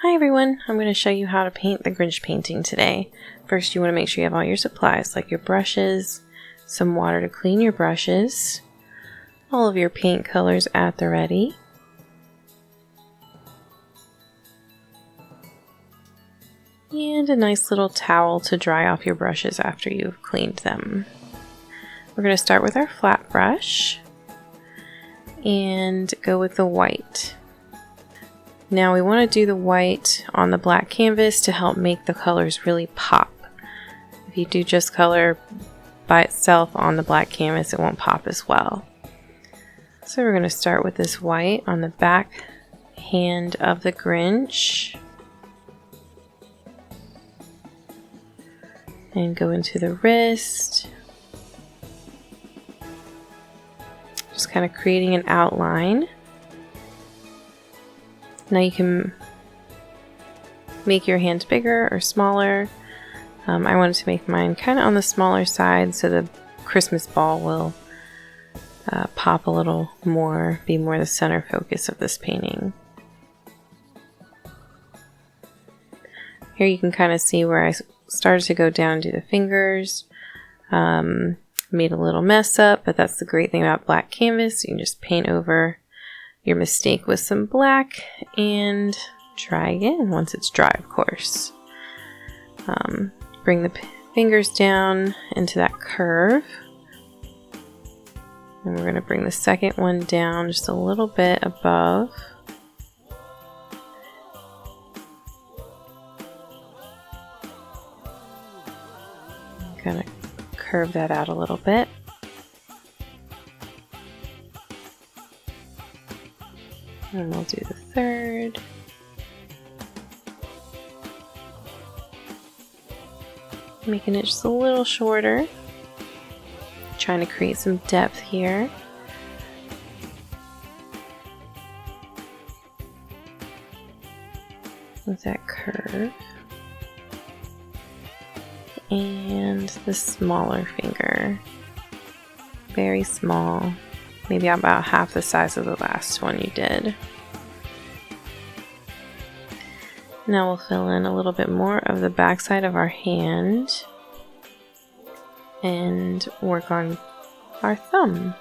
Hi everyone, I'm going to show you how to paint the Grinch painting today. First you want to make sure you have all your supplies like your brushes, some water to clean your brushes, all of your paint colors at the ready, and a nice little towel to dry off your brushes after you've cleaned them. We're going to start with our flat brush and go with the white. Now we want to do the white on the black canvas to help make the colors really pop. If you do just color by itself on the black canvas, it won't pop as well. So we're going to start with this white on the back hand of the Grinch and go into the wrist, just kind of creating an outline. Now you can make your hand bigger or smaller. I wanted to make mine kind of on the smaller side so the Christmas ball will pop a little more, be more the center focus of this painting. Here you can kind of see where I started to go down and do the fingers. Made a little mess up, but that's the great thing about black canvas. You can just paint over your mistake with some black and try again once it's dry, of course. Bring the fingers down into that curve, and we're going to bring the second one down just a little bit above. Kind of curve that out a little bit. And we'll do the third. Making it just a little shorter. Trying to create some depth here. With that curve. And the smaller finger. Very small. Maybe about half the size of the last one you did. Now we'll fill in a little bit more of the backside of our hand and work on our thumb.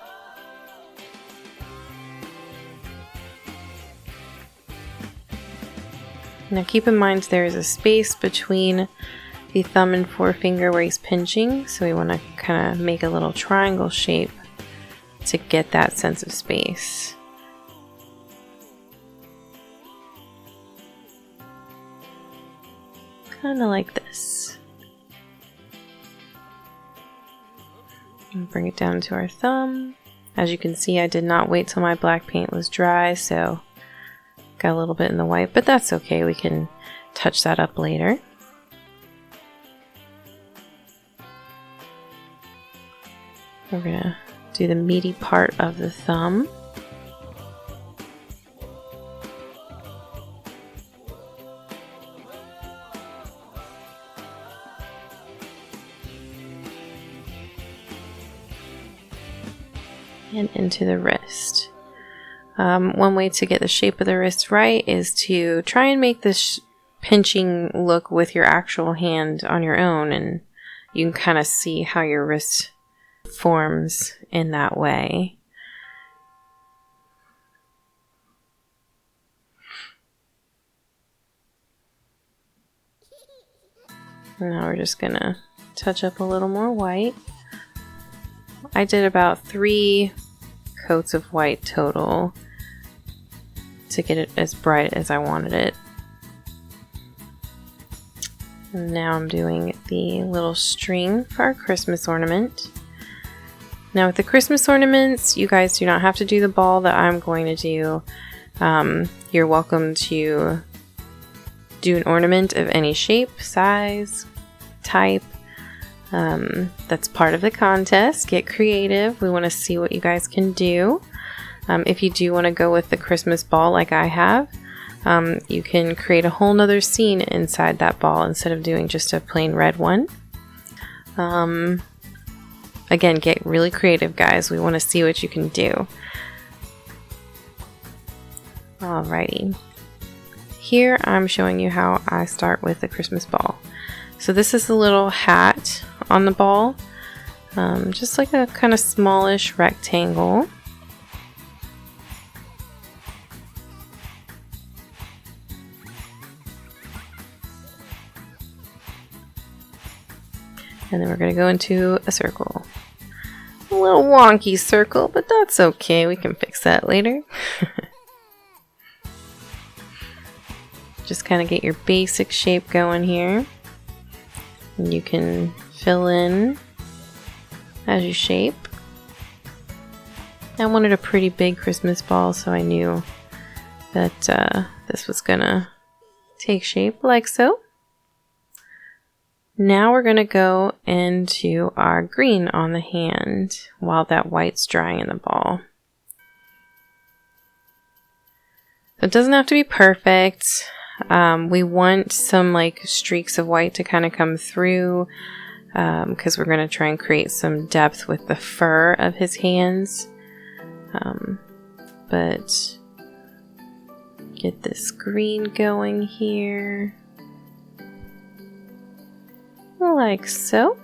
Now keep in mind there is a space between the thumb and forefinger where he's pinching, so we want to kind of make a little triangle shape to get that sense of space. Kind of like this. And bring it down to our thumb. As you can see, I did not wait till my black paint was dry, so got a little bit in the white, but that's okay. We can touch that up later. We're gonna do the meaty part of the thumb. And into the wrist. One way to get the shape of the wrist right is to try and make this pinching look with your actual hand on your own, and you can kind of see how your wrist forms in that way. Now we're just gonna touch up a little more white. I did about 3 coats of white total to get it as bright as I wanted it. And now I'm doing the little string for our Christmas ornament. Now with the Christmas ornaments, you guys do not have to do the ball that I'm going to do. You're welcome to do an ornament of any shape, size, type. That's part of the contest. Get creative. We want to see what you guys can do. If you do want to go with the Christmas ball like I have, you can create a whole nother scene inside that ball instead of doing just a plain red one. Again, get really creative, guys. We want to see what you can do. Alrighty. Here I'm showing you how I start with the Christmas ball. So this is the little hat on the ball, just like a kind of smallish rectangle. And then we're going to go into a circle. A little wonky circle, but that's okay. We can fix that later. Just kind of get your basic shape going here. And you can fill in as you shape. I wanted a pretty big Christmas ball, so I knew that this was going to take shape like so. Now we're going to go into our green on the hand while that white's drying in the ball. So it doesn't have to be perfect. We want some like streaks of white to kind of come through because we're going to try and create some depth with the fur of his hands. But get this green going here. Like so.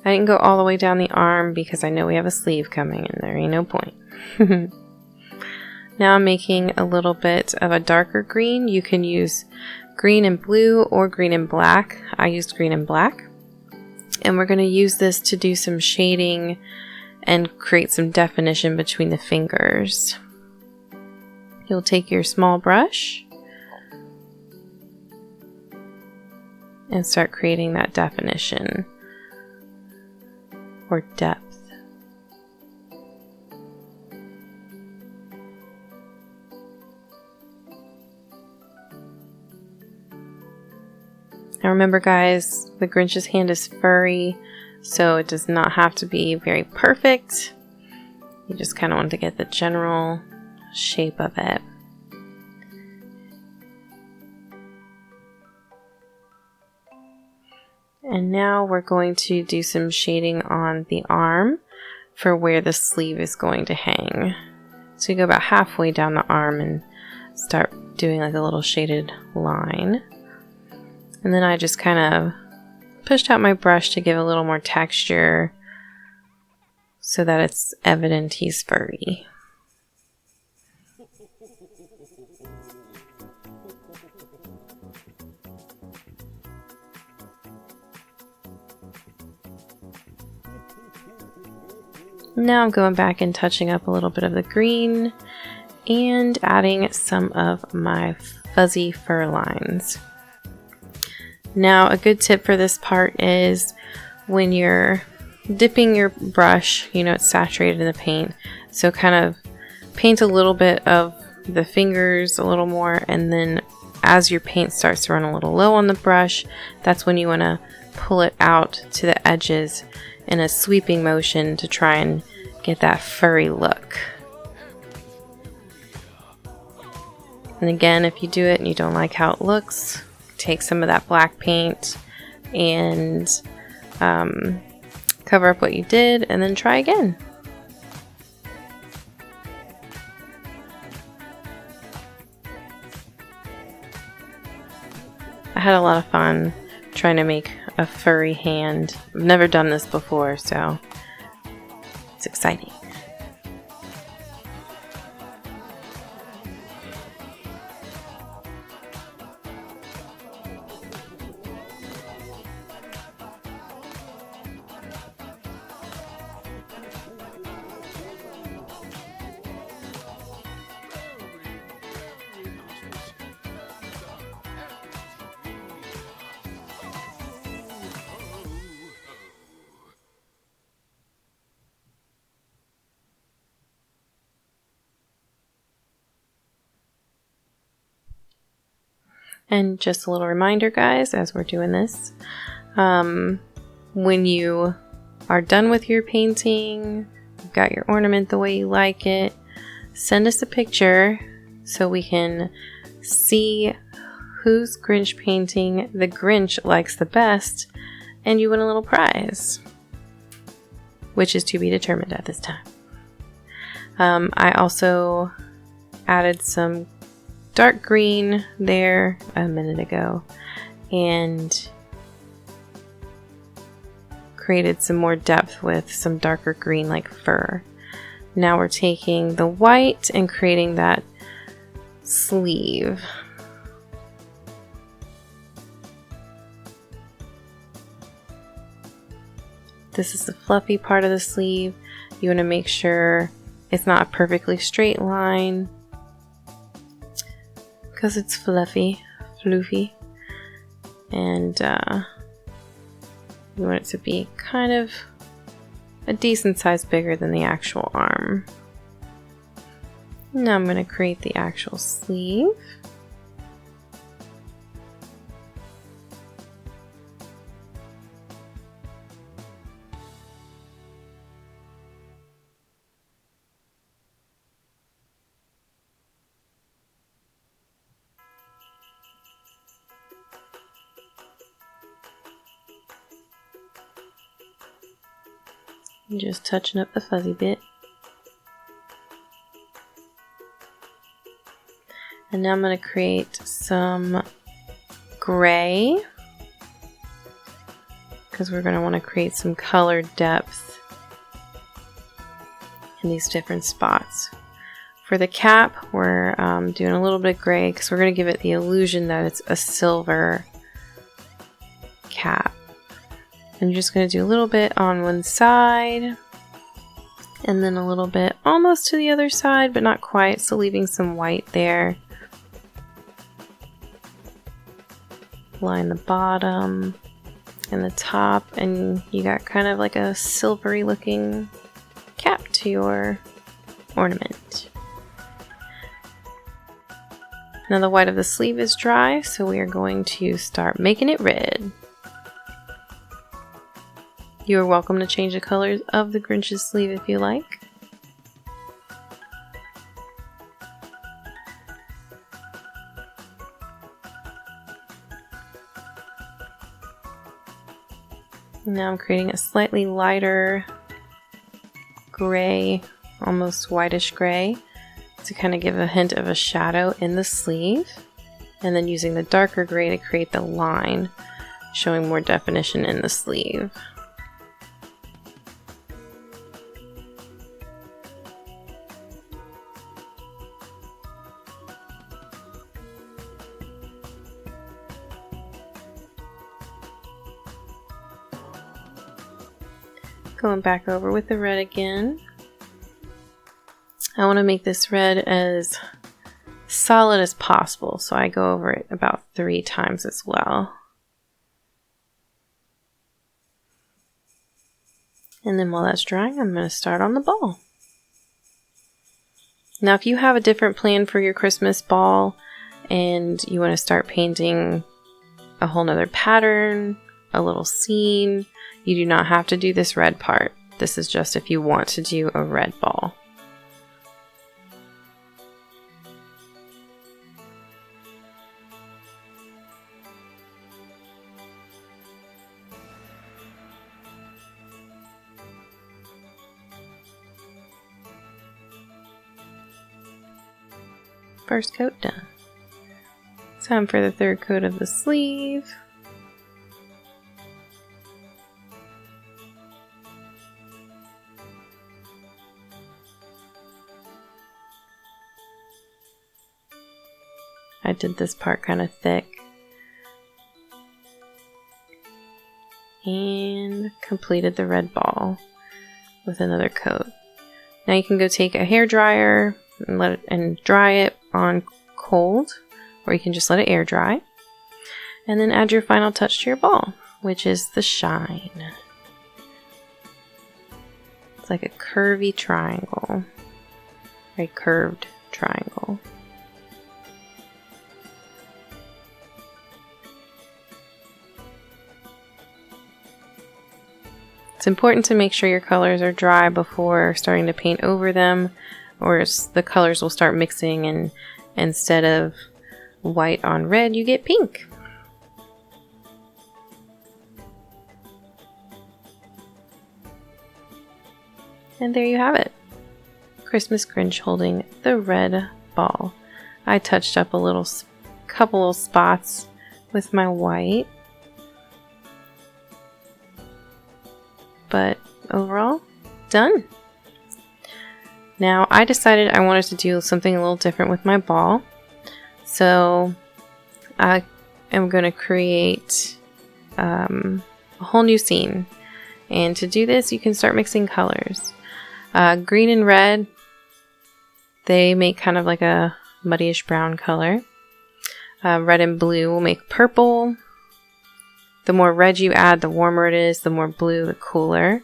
I didn't go all the way down the arm because I know we have a sleeve coming and there ain't no point. Now I'm making a little bit of a darker green. You can use green and blue or green and black. I used green and black. And we're going to use this to do some shading and create some definition between the fingers. You'll take your small brush and start creating that definition or depth. Now remember guys, the Grinch's hand is furry, so it does not have to be very perfect. You just kind of want to get the general shape of it. And now we're going to do some shading on the arm for where the sleeve is going to hang. So you go about halfway down the arm and start doing like a little shaded line. And then I just kind of pushed out my brush to give a little more texture so that it's evident he's furry. Now I'm going back and touching up a little bit of the green and adding some of my fuzzy fur lines. Now a good tip for this part is when you're dipping your brush, you know it's saturated in the paint, so kind of paint a little bit of the fingers a little more, and then as your paint starts to run a little low on the brush, that's when you want to pull it out to the edges in a sweeping motion to try and get that furry look. And again, if you do it and you don't like how it looks, take some of that black paint and cover up what you did and then try again. I had a lot of fun trying to make a furry hand. I've never done this before, so it's exciting. And just a little reminder, guys, as we're doing this, when you are done with your painting, you've got your ornament the way you like it, send us a picture so we can see whose Grinch painting the Grinch likes the best, and you win a little prize, which is to be determined at this time. I also added some dark green there a minute ago and created some more depth with some darker green like fur. Now we're taking the white and creating that sleeve. This is the fluffy part of the sleeve. You want to make sure it's not a perfectly straight line because it's fluffy, and you want it to be kind of a decent size bigger than the actual arm. Now I'm going to create the actual sleeve. Just touching up the fuzzy bit. And now I'm going to create some gray because we're going to want to create some color depth in these different spots. For the cap, we're doing a little bit of gray because we're going to give it the illusion that it's a silver cap. I'm just going to do a little bit on one side and then a little bit almost to the other side, but not quite, so leaving some white there. Line the bottom and the top, and you got kind of like a silvery looking cap to your ornament. Now the white of the sleeve is dry, so we are going to start making it red. You are welcome to change the colors of the Grinch's sleeve if you like. Now I'm creating a slightly lighter gray, almost whitish gray, to kind of give a hint of a shadow in the sleeve. And then using the darker gray to create the line, showing more definition in the sleeve. Going back over with the red again. I want to make this red as solid as possible, so I go over it about 3 times as well. And then while that's drying, I'm going to start on the ball. Now if you have a different plan for your Christmas ball and you want to start painting a whole nother pattern, a little scene, you do not have to do this red part. This is just if you want to do a red ball. First coat done. Time for the third coat of the sleeve. I did this part kind of thick. And completed the red ball with another coat. Now you can go take a hair dryer and dry it on cold, or you can just let it air dry. And then add your final touch to your ball, which is the shine. It's like a curvy triangle. A curved triangle. It's important to make sure your colors are dry before starting to paint over them, or the colors will start mixing and instead of white on red, you get pink. And there you have it. Christmas Grinch holding the red ball. I touched up a couple of spots with my white. But overall, done. Now I decided I wanted to do something a little different with my ball. So I am going to create a whole new scene. And to do this, you can start mixing colors. Green and red, they make kind of like a muddyish brown color. Red and blue will make purple. The more red you add, the warmer it is. The more blue, the cooler.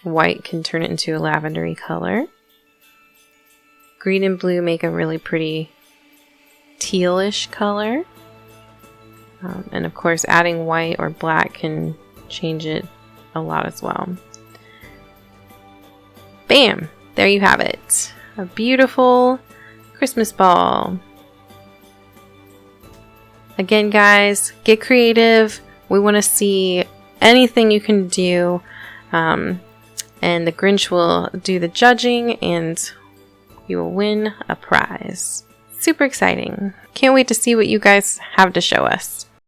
White can turn it into a lavendery color. Green and blue make a really pretty tealish color. And of course, adding white or black can change it a lot as well. Bam! There you have it. A beautiful Christmas ball. Again, guys, get creative. We want to see anything you can do. And the Grinch will do the judging and you will win a prize. Super exciting. Can't wait to see what you guys have to show us.